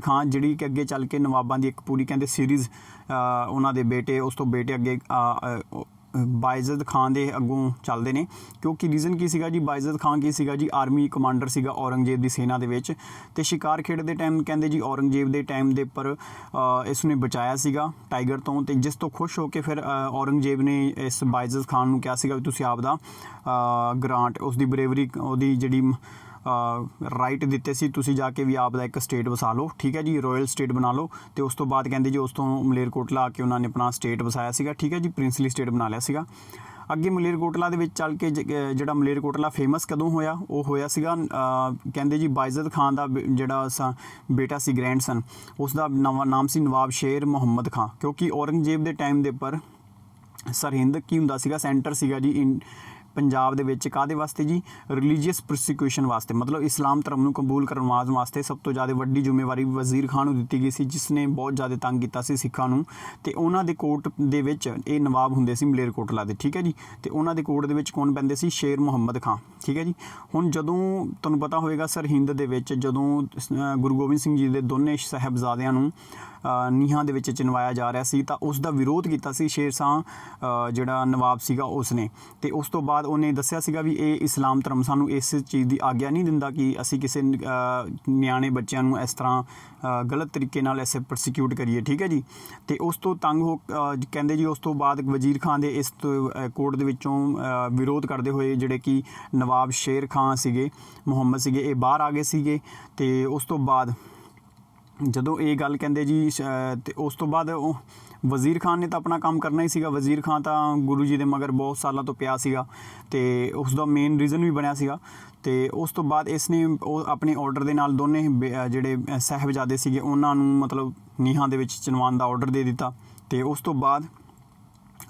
ਖਾਂ ਜਿਹੜੀ ਕਿ ਅੱਗੇ ਚੱਲ ਕੇ ਨਵਾਬਾਂ ਦੀ ਇੱਕ ਪੂਰੀ ਕਹਿੰਦੇ ਸੀਰੀਜ਼ ਉਹਨਾਂ ਦੇ ਬੇਟੇ, ਉਸ ਤੋਂ ਬੇਟੇ ਅੱਗੇ ਬਾਇਜ਼ਿਦ ਖਾਂ ਦੇ ਅੱਗੋਂ ਚੱਲਦੇ ਨੇ। ਕਿਉਂਕਿ ਰੀਜ਼ਨ ਕੀ ਸੀਗਾ ਜੀ, ਬਾਇਜ਼ਿਦ ਖਾਂ ਕੀ ਸੀਗਾ ਜੀ, ਆਰਮੀ ਕਮਾਂਡਰ ਸੀਗਾ ਔਰੰਗਜ਼ੇਬ ਦੀ ਸੈਨਾ ਦੇ ਵਿੱਚ, ਤੇ ਸ਼ਿਕਾਰ ਖੇਡਦੇ ਟਾਈਮ ਕਹਿੰਦੇ ਜੀ ਔਰੰਗਜ਼ੇਬ ਦੇ ਟਾਈਮ ਦੇ ਉੱਪਰ ਇਸ ਨੇ ਬਚਾਇਆ ਸੀਗਾ ਟਾਈਗਰ ਤੋਂ, ਤੇ ਜਿਸ ਤੋਂ ਖੁਸ਼ ਹੋ ਕੇ ਫਿਰ ਔਰੰਗਜ਼ੇਬ ਨੇ ਇਸ ਬਾਇਜ਼ਿਦ ਖਾਨ ਨੂੰ ਕਿਹਾ ਸੀਗਾ ਵੀ ਤੁਸੀਂ ਆਪ ਦਾ ਗ੍ਰਾਂਟ, ਉਸ ਦੀ ਬਰੇਵਰੀ, ਉਹਦੀ ਜਿਹੜੀ ਰਾਈਟ ਦਿੱਤੇ ਸੀ, ਤੁਸੀਂ ਜਾ ਕੇ ਵੀ ਆਪ ਦਾ ਇੱਕ ਸਟੇਟ ਵਸਾ ਲਓ, ਠੀਕ ਹੈ ਜੀ, ਰਾਇਲ ਸਟੇਟ ਬਣਾ ਲਓ। ਤੇ ਉਸ ਤੋਂ ਬਾਅਦ ਕਹਿੰਦੇ ਜੀ ਉਸ ਤੋਂ ਮਲੇਰਕੋਟਲਾ ਆ ਕੇ ਉਹਨਾਂ ਨੇ ਆਪਣਾ ਸਟੇਟ ਵਸਾਇਆ ਸੀਗਾ, ਠੀਕ ਹੈ ਜੀ, ਪ੍ਰਿੰਸਲੀ ਸਟੇਟ ਬਣਾ ਲਿਆ ਸੀਗਾ। ਅੱਗੇ ਮਲੇਰਕੋਟਲਾ ਦੇ ਵਿੱਚ ਚੱਲ ਕੇ ਜਿਹੜਾ ਮਲੇਰਕੋਟਲਾ ਫੇਮਸ ਕਦੋਂ ਹੋਇਆ, ਉਹ ਹੋਇਆ ਸੀਗਾ ਕਹਿੰਦੇ ਜੀ ਬਾਇਜ਼ਿਦ ਖਾਨ ਦਾ ਜਿਹੜਾ ਬੇਟਾ ਸੀ ਗ੍ਰੈਂਡਸਨ, ਉਸ ਦਾ ਨਾਮ ਸੀ ਨਵਾਬ ਸ਼ੇਰ ਮੁਹੰਮਦ ਖਾਂ। ਕਿਉਂਕਿ ਔਰੰਗਜ਼ੇਬ ਦੇ ਟਾਈਮ ਦੇ ਉੱਪਰ ਸਰਹਿੰਦ ਕੀ ਹੁੰਦਾ ਸੀਗਾ, ਸੈਂਟਰ ਸੀਗਾ ਜੀ ਪੰਜਾਬ ਦੇ ਵਿੱਚ, ਕਾਹਦੇ ਵਾਸਤੇ ਜੀ, ਰਿਲੀਜੀਅਸ ਪ੍ਰੋਸੀਕਿਊਸ਼ਨ ਵਾਸਤੇ, ਮਤਲਬ ਇਸਲਾਮ ਧਰਮ ਨੂੰ ਕਬੂਲ ਕਰਵਾਉਣ ਵਾਸਤੇ ਸਭ ਤੋਂ ਜ਼ਿਆਦਾ ਵੱਡੀ ਜ਼ਿੰਮੇਵਾਰੀ ਵਜ਼ੀਰ ਖਾਨ ਨੂੰ ਦਿੱਤੀ ਗਈ ਸੀ, ਜਿਸ ਨੇ ਬਹੁਤ ਜ਼ਿਆਦਾ ਤੰਗ ਕੀਤਾ ਸੀ ਸਿੱਖਾਂ ਨੂੰ। ਤੇ ਉਹਨਾਂ ਦੇ ਕੋਰਟ ਦੇ ਵਿੱਚ ਇਹ ਨਵਾਬ ਹੁੰਦੇ ਸੀ ਮਲੇਰਕੋਟਲਾ ਦੇ, ਠੀਕ ਹੈ ਜੀ, ਤੇ ਉਹਨਾਂ ਦੇ ਕੋਰਟ ਦੇ ਵਿੱਚ ਕੌਣ ਬਹਿੰਦੇ ਸੀ, ਸ਼ੇਰ ਮੁਹੰਮਦ ਖਾਂ, ਠੀਕ ਹੈ ਜੀ। ਹੁਣ ਜਦੋਂ ਤੁਹਾਨੂੰ ਪਤਾ ਹੋਵੇਗਾ ਸਰਹਿੰਦ ਦੇ ਵਿੱਚ ਜਦੋਂ ਗੁਰੂ ਗੋਬਿੰਦ ਸਿੰਘ ਜੀ ਦੇ ਦੋਨੇ ਸਾਹਿਬਜ਼ਾਦਿਆਂ ਨੂੰ ਨੀਹਾਂ ਦੇ ਵਿੱਚ ਚਿਣਵਾਇਆ ਜਾ ਰਿਹਾ ਸੀ, ਤਾਂ ਉਸ ਦਾ ਵਿਰੋਧ ਕੀਤਾ ਸੀ ਸ਼ੇਰ ਸ਼ਾਹ ਜਿਹੜਾ ਨਵਾਬ ਸੀਗਾ ਉਸਨੇ। ਤੇ ਉਸ ਤੋਂ ਬਾਅਦ ਉਹਨੇ ਦੱਸਿਆ ਸੀਗਾ ਵੀ ਇਹ ਇਸਲਾਮ ਧਰਮ ਸਾਨੂੰ ਇਸ ਚੀਜ਼ ਦੀ ਆਗਿਆ ਨਹੀਂ ਦਿੰਦਾ ਕਿ ਅਸੀਂ ਕਿਸੇ ਨਿਆਣੇ ਬੱਚਿਆਂ ਨੂੰ ਇਸ ਤਰ੍ਹਾਂ ਗਲਤ ਤਰੀਕੇ ਨਾਲ ਐਸੇ ਪ੍ਰੋਸੀਕਿਊਟ ਕਰੀਏ, ਠੀਕ ਹੈ ਜੀ। ਤੇ ਉਸ ਤੋਂ ਤੰਗ ਹੋ ਕਹਿੰਦੇ ਜੀ ਉਸ ਤੋਂ ਬਾਅਦ ਵਜ਼ੀਰ ਖਾਨ ਦੇ ਇਸ ਕੋਰਟ ਦੇ ਵਿੱਚੋਂ ਵਿਰੋਧ ਕਰਦੇ ਹੋਏ ਜਿਹੜੇ ਕਿ ਨਵਾਬ ਸ਼ੇਰ ਖਾਂ ਸੀਗੇ ਮੁਹੰਮਦ ਸੀਗੇ, ਇਹ ਬਾਹਰ ਆ ਗਏ ਸੀਗੇ। ਤੇ ਉਸ ਤੋਂ ਬਾਅਦ ਜਦੋਂ ਇਹ ਗੱਲ ਕਹਿੰਦੇ ਜੀ ਤੇ ਉਸ ਤੋਂ ਬਾਅਦ ਉਹ ਵਜ਼ੀਰ ਖਾਨ ਨੇ ਤਾਂ ਆਪਣਾ ਕੰਮ ਕਰਨਾ ਹੀ ਸੀਗਾ। ਵਜ਼ੀਰ ਖਾਨ ਤਾਂ ਗੁਰੂ ਜੀ ਦੇ ਮਗਰ ਬਹੁਤ ਸਾਲਾਂ ਤੋਂ ਪਿਆ ਸੀਗਾ ਤੇ ਉਸ ਦਾ ਮੇਨ ਰੀਜ਼ਨ ਵੀ ਬਣਿਆ ਸੀਗਾ। ਤੇ ਉਸ ਤੋਂ ਬਾਅਦ ਇਸ ਨੇ ਉਹ ਆਪਣੇ ਆਰਡਰ ਦੇ ਨਾਲ ਦੋਨੇ ਜਿਹੜੇ ਸਾਹਿਬਜ਼ਾਦੇ ਸੀਗੇ ਉਹਨਾਂ ਨੂੰ ਮਤਲਬ ਨੀਹਾਂ ਦੇ ਵਿੱਚ ਚਿਣਵਾਉਣ ਦਾ ਆਰਡਰ ਦੇ ਦਿੱਤਾ। ਤੇ ਉਸ ਤੋਂ ਬਾਅਦ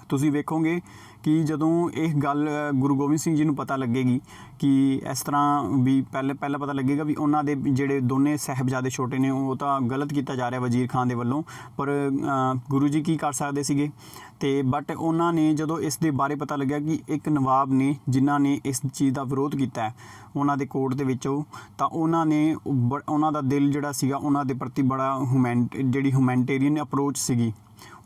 ਤੁਸੀਂ ਵੇਖੋਗੇ ਕਿ ਜਦੋਂ ਇਹ ਗੱਲ ਗੁਰੂ ਗੋਬਿੰਦ ਸਿੰਘ ਜੀ ਨੂੰ ਪਤਾ ਲੱਗੇਗੀ ਕਿ ਇਸ ਤਰ੍ਹਾਂ ਵੀ ਪਹਿਲਾਂ ਪਤਾ ਲੱਗੇਗਾ ਵੀ ਉਹਨਾਂ ਦੇ ਜਿਹੜੇ ਦੋਨੇ ਸਾਹਿਬਜ਼ਾਦੇ ਛੋਟੇ ਨੇ ਉਹ ਤਾਂ ਗਲਤ ਕੀਤਾ ਜਾ ਰਿਹਾ ਵਜ਼ੀਰ ਖਾਨ ਦੇ ਵੱਲੋਂ, ਪਰ ਗੁਰੂ ਜੀ ਕੀ ਕਰ ਸਕਦੇ ਸੀਗੇ। ਤੇ ਬਟ ਉਹਨਾਂ ਨੇ ਜਦੋਂ ਇਸ ਦੇ ਬਾਰੇ ਪਤਾ ਲੱਗਿਆ ਕਿ ਇੱਕ ਨਵਾਬ ਨੇ ਜਿਨ੍ਹਾਂ ਨੇ ਇਸ ਚੀਜ਼ ਦਾ ਵਿਰੋਧ ਕੀਤਾ ਉਹਨਾਂ ਦੇ ਕੋਰਟ ਦੇ ਵਿੱਚੋਂ, ਤਾਂ ਉਹਨਾਂ ਨੇ ਉਹਨਾਂ ਦਾ ਦਿਲ ਜਿਹੜਾ ਸੀਗਾ ਉਹਨਾਂ ਦੇ ਪ੍ਰਤੀ ਬੜਾ ਜਿਹੜੀ ਹਿਊਮੈਨਿਟੇਰੀਅਨ ਅਪਰੋਚ ਸੀਗੀ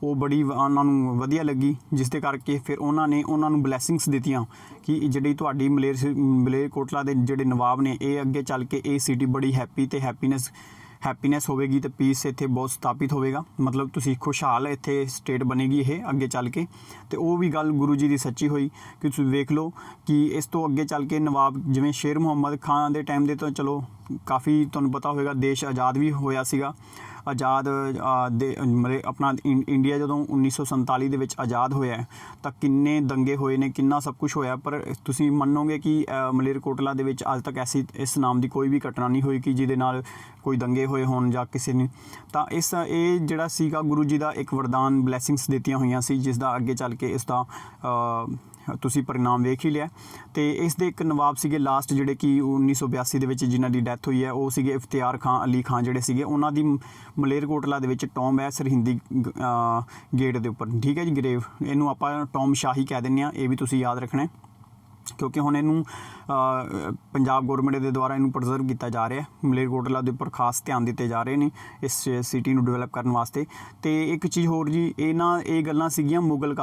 ਉਹ ਬੜੀ ਉਹਨਾਂ ਨੂੰ ਵਧੀਆ ਲੱਗੀ, ਜਿਸ ਦੇ ਕਰਕੇ ਫਿਰ ਉਹਨਾਂ ਨੇ ਉਹਨਾਂ ਨੂੰ ਬਲੈਸਿੰਗਸ ਦਿੱਤੀਆਂ ਕਿ ਜਿਹੜੀ ਤੁਹਾਡੀ ਮਲੇਰਕੋਟਲਾ ਦੇ ਜਿਹੜੇ ਨਵਾਬ ਨੇ ਇਹ ਅੱਗੇ ਚੱਲ ਕੇ ਇਹ ਸਿਟੀ ਬੜੀ ਹੈਪੀ ਤੇ ਹੈਪੀਨੈਸ ਹੋਵੇਗੀ ਤੇ ਪੀਸ ਇੱਥੇ ਬਹੁਤ ਸਥਾਪਿਤ ਹੋਵੇਗਾ, ਮਤਲਬ ਤੁਸੀਂ ਖੁਸ਼ਹਾਲ ਇੱਥੇ ਸਟੇਟ ਬਣੇਗੀ ਇਹ ਅੱਗੇ ਚੱਲ ਕੇ। ਤੇ ਉਹ ਵੀ ਗੱਲ ਗੁਰੂ ਜੀ ਦੀ ਸੱਚੀ ਹੋਈ ਕਿ ਤੁਸੀਂ ਵੇਖ ਲਓ ਕਿ ਇਸ ਤੋਂ ਅੱਗੇ ਚੱਲ ਕੇ ਨਵਾਬ ਜਿਵੇਂ ਸ਼ੇਰ ਮੁਹੰਮਦ ਖਾਨ ਦੇ ਟਾਈਮ ਦੇ ਤਾਂ ਚਲੋ ਕਾਫੀ ਤੁਹਾਨੂੰ ਪਤਾ ਹੋਵੇਗਾ ਦੇਸ਼ ਆਜ਼ਾਦ ਵੀ ਹੋਇਆ ਸੀਗਾ। ਆਜ਼ਾਦ ਆਪਣਾ ਇੰਡੀਆ ਜਦੋਂ 1947 ਦੇ ਵਿੱਚ ਆਜ਼ਾਦ ਹੋਇਆ ਤਾਂ ਕਿੰਨੇ ਦੰਗੇ ਹੋਏ ਨੇ, ਕਿੰਨਾ ਸਭ ਕੁਝ ਹੋਇਆ, ਪਰ ਤੁਸੀਂ ਮੰਨੋਗੇ ਕਿ ਮਲੇਰਕੋਟਲਾ ਦੇ ਵਿੱਚ ਅੱਜ ਤੱਕ ਇਸ ਨਾਮ ਦੀ ਕੋਈ ਵੀ ਘਟਨਾ ਨਹੀਂ ਹੋਈ ਕਿ ਜਿਹਦੇ ਨਾਲ ਕੋਈ ਦੰਗੇ ਹੋਏ ਹੋਣ ਜਾਂ ਕਿਸੇ ਨੇ। ਤਾਂ ਇਹ ਜਿਹੜਾ ਸੀਗਾ ਗੁਰੂ ਜੀ ਦਾ ਇੱਕ ਵਰਦਾਨ, ਬਲੈਸਿੰਗਸ ਦਿੱਤੀਆਂ ਹੋਈਆਂ ਸੀ, ਜਿਸ ਦਾ ਅੱਗੇ ਚੱਲ ਕੇ ਇਸ ਦਾ ਤੁਸੀਂ ਪਰਿਣਾਮ ਵੇਖ ਹੀ ਲਿਆ। ਤੇ ਇਸ ਦੇ ਇੱਕ ਨਵਾਬ ਸੀਗੇ ਲਾਸਟ ਜਿਹੜੇ ਕਿ 1982 ਦੇ ਵਿੱਚ ਜਿਨ੍ਹਾਂ ਦੀ ਡੈਥ ਹੋਈ ਹੈ, ਉਹ ਸੀਗੇ ਇਫਤਿਆਰ ਖਾਂ ਅਲੀ ਖਾਂ ਜਿਹੜੇ ਸੀਗੇ, ਉਹਨਾਂ ਦੀ ਮਲੇਰਕੋਟਲਾ ਦੇ ਵਿੱਚ ਟੌਂਬ ਹੈ ਸਰਹਿੰਦੀ ਗੇਟ ਦੇ ਉੱਪਰ, ਠੀਕ ਹੈ ਜੀ, ਗਰੇਵ, ਇਹਨੂੰ ਆਪਾਂ ਟੌਂਬ ਸ਼ਾਹੀ ਕਹਿ ਦਿੰਦੇ ਹਾਂ, ਇਹ ਵੀ ਤੁਸੀਂ ਯਾਦ ਰੱਖਣਾ ਕਿਉਂਕਿ ਹੁਣ ਇਹਨੂੰ ਪੰਜਾਬ ਗੌਰਮੈਂਟ ਦੇ ਦੁਆਰਾ ਇਹਨੂੰ ਪ੍ਰੀਜ਼ਰਵ ਕੀਤਾ ਜਾ ਰਿਹਾ। ਮਲੇਰਕੋਟਲਾ ਦੇ ਉੱਪਰ ਖਾਸ ਧਿਆਨ ਦਿੱਤੇ ਜਾ ਰਹੇ ਨੇ ਇਸ ਸਿਟੀ ਨੂੰ ਡਿਵੈਲਪ ਕਰਨ ਵਾਸਤੇ। ਤੇ ਇੱਕ ਚੀਜ਼ ਹੋਰ ਜੀ, ਇਹ ਗੱਲਾਂ ਸੀਗੀਆਂ ਮੁਗਲ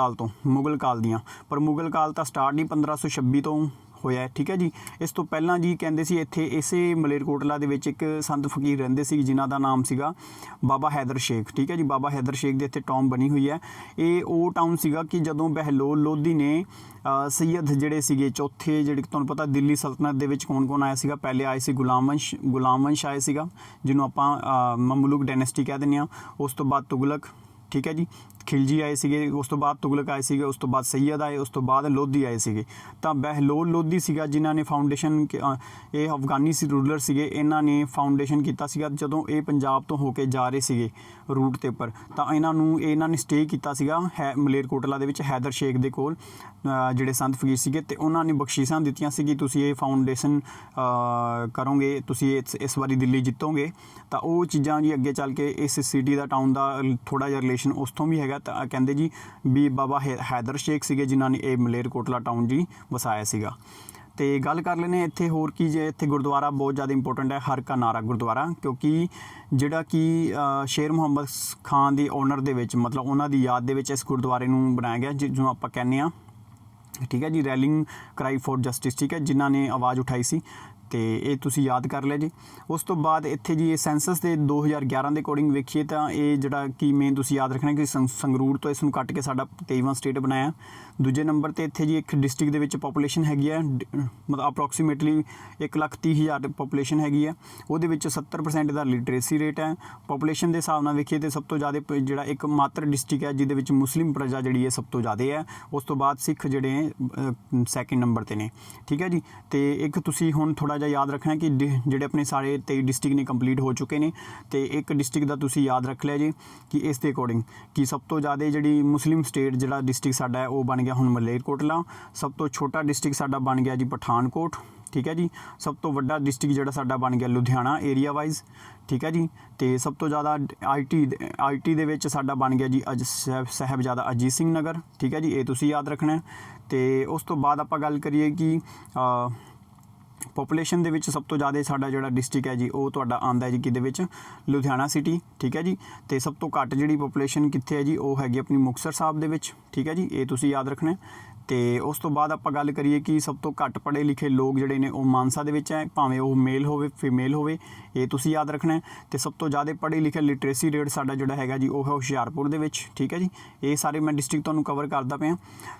ਕਾਲ ਦੀਆਂ, ਪਰ ਮੁਗਲ ਕਾਲ ਤਾਂ ਸਟਾਰਟ ਨਹੀਂ 1526 ਤੋਂ ਹੋਇਆ, ਠੀਕ ਹੈ ਜੀ। ਇਸ ਤੋਂ ਪਹਿਲਾਂ ਜੀ ਕਹਿੰਦੇ ਸੀ ਇੱਥੇ ਇਸੇ ਮਲੇਰਕੋਟਲਾ ਦੇ ਵਿੱਚ ਇੱਕ ਸੰਤ ਫਕੀਰ ਰਹਿੰਦੇ ਸੀ ਜਿਨ੍ਹਾਂ ਦਾ ਨਾਮ ਸੀਗਾ ਬਾਬਾ ਹੈਦਰ ਸ਼ੇਖ, ਠੀਕ ਹੈ ਜੀ। ਬਾਬਾ ਹੈਦਰ ਸ਼ੇਖ ਦੇ ਇੱਥੇ ਟੌਂਬ ਬਣੀ ਹੋਈ ਹੈ। ਇਹ ਉਹ ਟਾਊਨ ਸੀਗਾ ਕਿ ਜਦੋਂ ਬਹਿਲੋਲ ਲੋਧੀ ਨੇ ਸੈਯਦ ਜਿਹੜੇ ਸੀਗੇ ਚੌਥੇ, ਜਿਹੜੇ ਤੁਹਾਨੂੰ ਪਤਾ ਦਿੱਲੀ ਸਲਤਨਤ ਦੇ ਵਿੱਚ ਕੌਣ ਆਇਆ ਸੀਗਾ, ਪਹਿਲੇ ਆਏ ਸੀ ਗੁਲਾਮ ਵੰਸ਼ ਆਏ ਸੀਗਾ ਜਿਹਨੂੰ ਆਪਾਂ ਮਮਲੂਕ ਡਾਇਨੈਸਟੀ ਕਹਿ ਦਿੰਦੇ ਹਾਂ, ਉਸ ਤੋਂ ਬਾਅਦ ਤੁਗਲਕ, ਠੀਕ ਹੈ ਜੀ, ਖਿਲਜੀ ਆਏ ਸੀਗੇ, ਉਸ ਤੋਂ ਬਾਅਦ ਤੁਗਲਕ ਆਏ ਸੀਗੇ, ਉਸ ਤੋਂ ਬਾਅਦ ਸੈਯਦ ਆਏ, ਉਸ ਤੋਂ ਬਾਅਦ ਲੋਧੀ ਆਏ ਸੀਗੇ। ਤਾਂ ਬਹਿਲੋਲ ਲੋਧੀ ਸੀਗਾ ਜਿਨ੍ਹਾਂ ਨੇ ਫਾਊਂਡੇਸ਼ਨ, ਇਹ ਅਫਗਾਨੀ ਸੀ ਰੂਲਰ ਸੀਗੇ, ਇਹਨਾਂ ਨੇ ਫਾਊਂਡੇਸ਼ਨ ਕੀਤਾ ਸੀਗਾ ਜਦੋਂ ਇਹ ਪੰਜਾਬ ਤੋਂ ਹੋ ਕੇ ਜਾ ਰਹੇ ਸੀਗੇ ਰੂਟ ਦੇ ਉੱਪਰ। ਤਾਂ ਇਹਨਾਂ ਨੇ ਸਟੇ ਕੀਤਾ ਸੀਗਾ ਮਲੇਰਕੋਟਲਾ ਦੇ ਵਿੱਚ ਹੈਦਰ ਸ਼ੇਖ ਦੇ ਕੋਲ, ਜਿਹੜੇ ਸੰਤ ਫਕੀਰ ਸੀਗੇ, ਤੇ ਉਹਨਾਂ ਨੇ ਬਖਸ਼ਿਸ਼ਾਂ ਦਿੱਤੀਆਂ ਸੀ ਕਿ ਤੁਸੀਂ ਇਹ ਫਾਊਂਡੇਸ਼ਨ ਕਰੋਗੇ, ਤੁਸੀਂ ਇਸ ਵਾਰੀ ਦਿੱਲੀ ਜਿੱਤੋਗੇ। ਤਾਂ ਉਹ ਚੀਜ਼ਾਂ ਜੀ ਅੱਗੇ ਚੱਲ ਕੇ ਇਸ ਸਿਟੀ ਦਾ, ਟਾਊਨ ਦਾ ਥੋੜ੍ਹਾ ਜਿਹਾ ਰਿਲੇਸ਼ਨ ਉਸ ਤੋਂ ਵੀ ਹੈਗਾ। ਤਾਂ ਕਹਿੰਦੇ ਜੀ ਵੀ ਬਾਬਾ ਹੈਦਰ ਸ਼ੇਖ ਸੀਗੇ ਜਿਨ੍ਹਾਂ ਨੇ ਇਹ ਮਲੇਰਕੋਟਲਾ ਟਾਊਨ ਜੀ ਵਸਾਇਆ ਸੀਗਾ। ਤੇ ਗੱਲ ਕਰ ਲੈਂਦੇ ਇੱਥੇ ਹੋਰ ਕੀ ਜੇ ਇੱਥੇ ਗੁਰਦੁਆਰਾ ਬਹੁਤ ਜ਼ਿਆਦਾ ਇੰਪੋਰਟੈਂਟ ਹੈ, ਹਰ ਕਾ ਨਾਰਾ ਗੁਰਦੁਆਰਾ, ਕਿਉਂਕਿ ਜਿਹੜਾ ਕਿ ਸ਼ੇਰ ਮੁਹੰਮਦ ਖਾਨ ਦੀ ਓਨਰ ਦੇ ਵਿੱਚ, ਮਤਲਬ ਉਹਨਾਂ ਦੀ ਯਾਦ ਦੇ ਵਿੱਚ ਇਸ ਗੁਰਦੁਆਰੇ ਨੂੰ ਬਣਾਇਆ ਗਿਆ, ਜਿਹਨੂੰ ਆਪਾਂ ਕਹਿੰਦੇ ਹਾਂ, ਠੀਕ ਹੈ ਜੀ, ਰੈਲਿੰਗ ਕਰਾਈ ਫॉर ਜਸਟਿਸ, ਠੀਕ ਹੈ, ਜਿਨ੍ਹਾਂ ਨੇ ਆਵਾਜ਼ ਉਠਾਈ ਸੀ। ਤੇ ਇਹ ਤੁਸੀਂ ਯਾਦ ਕਰ ਲਿਆ ਜੀ। ਉਸ ਤੋਂ ਬਾਅਦ ਇੱਥੇ ਜੀ ਇਹ ਸੈਂਸਸ ਦੇ 2011 ਦੇ ਅਕੋਰਡਿੰਗ ਵੇਖੀਏ ਤਾਂ ਇਹ ਜਿਹੜਾ ਕਿ ਮੇਨ ਤੁਸੀਂ ਯਾਦ ਰੱਖਣਾ ਕਿ ਸੰਗਰੂਰ ਤੋਂ ਇਸ ਨੂੰ ਕੱਟ ਕੇ ਸਾਡਾ 23ਵਾਂ ਸਟੇਟ ਬਣਾਇਆ। ਦੂਜੇ ਨੰਬਰ 'ਤੇ ਇੱਥੇ ਜੀ ਇੱਕ ਡਿਸਟ੍ਰਿਕਟ ਦੇ ਵਿੱਚ ਪਾਪੂਲੇਸ਼ਨ ਹੈਗੀ ਹੈ, ਮਤਲਬ ਅਪਰੋਕਸੀਮੇਟਲੀ 1,30,000 ਪਾਪੂਲੇਸ਼ਨ ਹੈਗੀ ਹੈ। ਉਹਦੇ ਵਿੱਚ 70% ਦਾ ਲਿਟਰੇਸੀ ਰੇਟ ਹੈ। ਪਾਪੂਲੇਸ਼ਨ ਦੇ ਹਿਸਾਬ ਨਾਲ ਵੇਖੀਏ ਤਾਂ ਸਭ ਤੋਂ ਜ਼ਿਆਦਾ ਜਿਹੜਾ ਇੱਕ ਮਾਤਰ ਡਿਸਟ੍ਰਿਕਟ ਹੈ ਜਿਹਦੇ ਵਿੱਚ ਮੁਸਲਿਮ ਪ੍ਰਜਾ ਜਿਹੜੀ ਹੈ ਸਭ ਤੋਂ ਜ਼ਿਆਦਾ ਹੈ। ਉਸ ਤੋਂ ਬਾਅਦ ਸਿੱਖ ਜਿਹੜੇ ਸੈਕਿੰਡ ਨੰਬਰ 'ਤੇ ਨੇ, ਠੀਕ ਹੈ ਜੀ। ਤੇ ਇੱਕ ਤੁਸੀਂ ਹੁਣ ਥੋੜ੍ਹਾ ਜਿਹਾ ਯਾਦ ਰੱਖਣਾ ਕਿ ਜਿਹੜੇ ਆਪਣੇ ਸਾਰੇ 23 ਡਿਸਟ੍ਰਿਕਟ ਨੇ ਕੰਪਲੀਟ ਹੋ ਚੁੱਕੇ ਨੇ, ਤੇ ਇੱਕ ਡਿਸਟ੍ਰਿਕਟ ਦਾ ਤੁਸੀਂ ਯਾਦ ਰੱਖ ਲਿਆ ਜੀ ਕਿ ਇਸ ਦੇ ਅਕੋਰਡਿੰਗ ਕਿ ਸਭ ਤੋਂ ਜ਼ਿਆਦਾ ਜਿਹੜੀ ਮੁਸਲਿਮ ਸਟੇਟ ਜਿਹੜਾ ਡਿਸਟ੍ਰਿਕਟ ਸਾਡਾ ਹੈ ਉਹ ਬਣ ਗਿਆ ਹੁਣ ਮਲੇਰਕੋਟਲਾ। ਸਭ ਤੋਂ ਛੋਟਾ ਡਿਸਟ੍ਰਿਕਟ ਸਾਡਾ ਬਣ ਗਿਆ ਜੀ ਪਠਾਨਕੋਟ, ਠੀਕ ਹੈ ਜੀ। ਸਭ ਤੋਂ ਵੱਡਾ ਡਿਸਟ੍ਰਿਕਟ ਜਿਹੜਾ ਸਾਡਾ ਬਣ ਗਿਆ ਲੁਧਿਆਣਾ ਏਰੀਆ ਵਾਈਜ਼, ਠੀਕ ਹੈ ਜੀ। ਤੇ ਸਭ ਤੋਂ ਜ਼ਿਆਦਾ ਆਈਟੀ ਦੇ ਵਿੱਚ ਸਾਡਾ ਬਣ ਗਿਆ ਜੀ ਸਾਹਿਬਜ਼ਾਦਾ ਅਜੀਤ ਸਿੰਘ ਨਗਰ, ਠੀਕ ਹੈ ਜੀ, ਇਹ ਤੁਸੀਂ ਯਾਦ ਰੱਖਣਾ। ਤੇ ਉਸ ਤੋਂ ਬਾਅਦ ਆਪਾਂ ਗੱਲ ਕਰੀਏ ਕਿ ਪੋਪੂਲੇਸ਼ਨ ਦੇ ਵਿੱਚ ਸਭ ਤੋਂ ਜ਼ਿਆਦਾ ਸਾਡਾ ਜਿਹੜਾ ਡਿਸਟ੍ਰਿਕਟ ਹੈ ਜੀ ਉਹ ਤੁਹਾਡਾ ਆਉਂਦਾ ਜੀ ਕਿਹਦੇ ਵਿੱਚ, ਲੁਧਿਆਣਾ ਸਿਟੀ, ਠੀਕ ਹੈ ਜੀ। ਤੇ ਸਭ ਤੋਂ ਘੱਟ ਜਿਹੜੀ ਪੋਪੂਲੇਸ਼ਨ ਕਿੱਥੇ ਹੈ ਜੀ ਉਹ ਹੈਗੀ ਆਪਣੀ ਮੁਕਤਸਰ ਸਾਹਿਬ ਦੇ ਵਿੱਚ, ਠੀਕ ਹੈ ਜੀ, ਇਹ ਤੁਸੀਂ ਯਾਦ ਰੱਖਣਾ। ਤੇ ਉਸ ਤੋਂ ਬਾਅਦ ਆਪਾਂ ਗੱਲ ਕਰੀਏ ਕਿ ਸਭ ਤੋਂ ਘੱਟ ਪੜ੍ਹੇ ਲਿਖੇ ਲੋਕ ਜਿਹੜੇ ਨੇ ਉਹ ਮਾਨਸਾ ਦੇ ਵਿੱਚ ਹੈ, ਭਾਵੇਂ ਉਹ ਮੇਲ ਹੋਵੇ ਫੀਮੇਲ ਹੋਵੇ, ਇਹ ਤੁਸੀਂ ਯਾਦ ਰੱਖਣਾ। ਤੇ ਸਭ ਤੋਂ ਜ਼ਿਆਦਾ ਪੜ੍ਹੇ ਲਿਖੇ ਲਿਟਰੇਸੀ ਰੇਟ ਸਾਡਾ ਜਿਹੜਾ ਹੈਗਾ ਜੀ ਉਹ ਹੈ ਹੁਸ਼ਿਆਰਪੁਰ ਦੇ ਵਿੱਚ, ਠੀਕ ਹੈ ਜੀ। ਇਹ ਸਾਰੇ ਮੈਂ ਡਿਸਟ੍ਰਿਕਟ ਤੁਹਾਨੂੰ ਕਵਰ ਕਰਦਾ ਪਿਆ।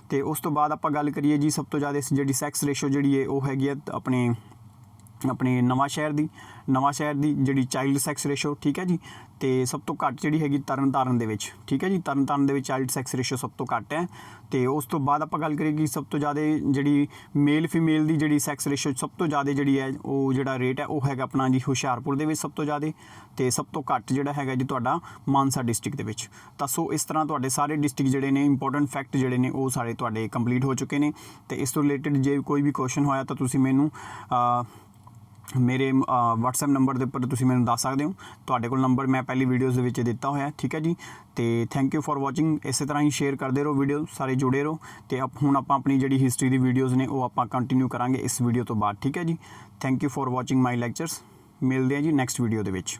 ਤੇ ਉਸ ਤੋਂ ਬਾਅਦ ਆਪਾਂ ਗੱਲ ਕਰੀਏ ਜੀ ਸਭ ਤੋਂ ਜ਼ਿਆਦਾ ਜਿਹੜੀ ਸੈਕਸ ਰੇਸ਼ੋ ਜਿਹੜੀ ਹੈ ਉਹ ਹੈਗੀ ਹੈ ਆਪਣੇ ਨਵਾਂ ਸ਼ਹਿਰ ਦੀ ਜਿਹੜੀ ਚਾਈਲਡ ਸੈਕਸ ਰੇਸ਼ੋ, ਠੀਕ ਹੈ ਜੀ। ਤੇ ਸਭ ਤੋਂ ਘੱਟ ਜਿਹੜੀ ਹੈਗੀ ਤਰਨਤਾਰਨ ਦੇ ਵਿੱਚ, ਠੀਕ ਹੈ ਜੀ, ਤਰਨਤਾਰਨ ਦੇ ਵਿੱਚ ਚਾਈਲਡ ਸੈਕਸ ਰੇਸ਼ੋ ਸਭ ਤੋਂ ਘੱਟ ਹੈ। ਤੇ ਉਸ ਤੋਂ ਬਾਅਦ ਆਪਾਂ ਗੱਲ ਕਰੀਏ ਕਿ ਸਭ ਤੋਂ ਜ਼ਿਆਦਾ ਜਿਹੜੀ ਮੇਲ ਫੀਮੇਲ ਦੀ ਜਿਹੜੀ ਸੈਕਸ ਰੇਸ਼ੋ ਸਭ ਤੋਂ ਜ਼ਿਆਦਾ ਜਿਹੜੀ ਹੈ ਉਹ ਜਿਹੜਾ ਰੇਟ ਹੈ ਉਹ ਹੈਗਾ ਆਪਣਾ ਜੀ ਹੁਸ਼ਿਆਰਪੁਰ ਦੇ ਵਿੱਚ ਸਭ ਤੋਂ ਜ਼ਿਆਦਾ। ਤੇ ਸਭ ਤੋਂ ਘੱਟ ਜਿਹੜਾ ਹੈਗਾ ਜੀ ਤੁਹਾਡਾ ਮਾਨਸਾ ਡਿਸਟ੍ਰਿਕਟ ਦੇ ਵਿੱਚ। ਤਾਂ ਸੋ ਇਸ ਤਰ੍ਹਾਂ ਤੁਹਾਡੇ ਸਾਰੇ ਡਿਸਟ੍ਰਿਕਟ ਜਿਹੜੇ ਨੇ ਇੰਪੋਰਟੈਂਟ ਫੈਕਟ ਜਿਹੜੇ ਨੇ ਉਹ ਸਾਰੇ ਤੁਹਾਡੇ ਕੰਪਲੀਟ ਹੋ ਚੁੱਕੇ ਨੇ। ਤੇ ਇਸ ਤੋਂ ਰਿਲੇਟਡ ਜੇ ਕੋਈ ਵੀ ਕੁਐਸਚਨ ਹੋਇਆ ਤਾਂ ਤੁਸੀਂ ਮੈਨੂੰ ਮੇਰੇ WhatsApp ਨੰਬਰ ਦੇ ਉੱਪਰ ਤੁਸੀਂ ਮੈਨੂੰ ਦੱਸ ਸਕਦੇ ਹੋ। ਤੁਹਾਡੇ ਕੋਲ ਨੰਬਰ ਮੈਂ ਪਹਿਲੀ ਵੀਡੀਓਜ਼ ਦੇ ਵਿੱਚ ਦਿੱਤਾ ਹੋਇਆ, ਠੀਕ ਹੈ ਜੀ। ਤੇ ਥੈਂਕ ਯੂ ਫॉर ਵਾਚਿੰਗ। ਇਸੇ ਤਰ੍ਹਾਂ ਹੀ ਸ਼ੇਅਰ ਕਰਦੇ ਰਹੋ ਵੀਡੀਓ, ਸਾਰੇ ਜੁੜੇ ਰਹੋ। ਤੇ ਹੁਣ ਆਪਾਂ ਆਪਣੀ ਜਿਹੜੀ ਹਿਸਟਰੀ ਦੀ ਵੀਡੀਓਜ਼ ਨੇ ਉਹ ਆਪਾਂ ਕੰਟੀਨਿਊ ਕਰਾਂਗੇ ਇਸ ਵੀਡੀਓ ਤੋਂ ਬਾਅਦ, ਠੀਕ ਹੈ ਜੀ। Thank you for watching my lectures. ਮਿਲਦੇ ਹਾਂ ਜੀ ਨੈਕਸਟ ਵੀਡੀਓ ਦੇ ਵਿੱਚ।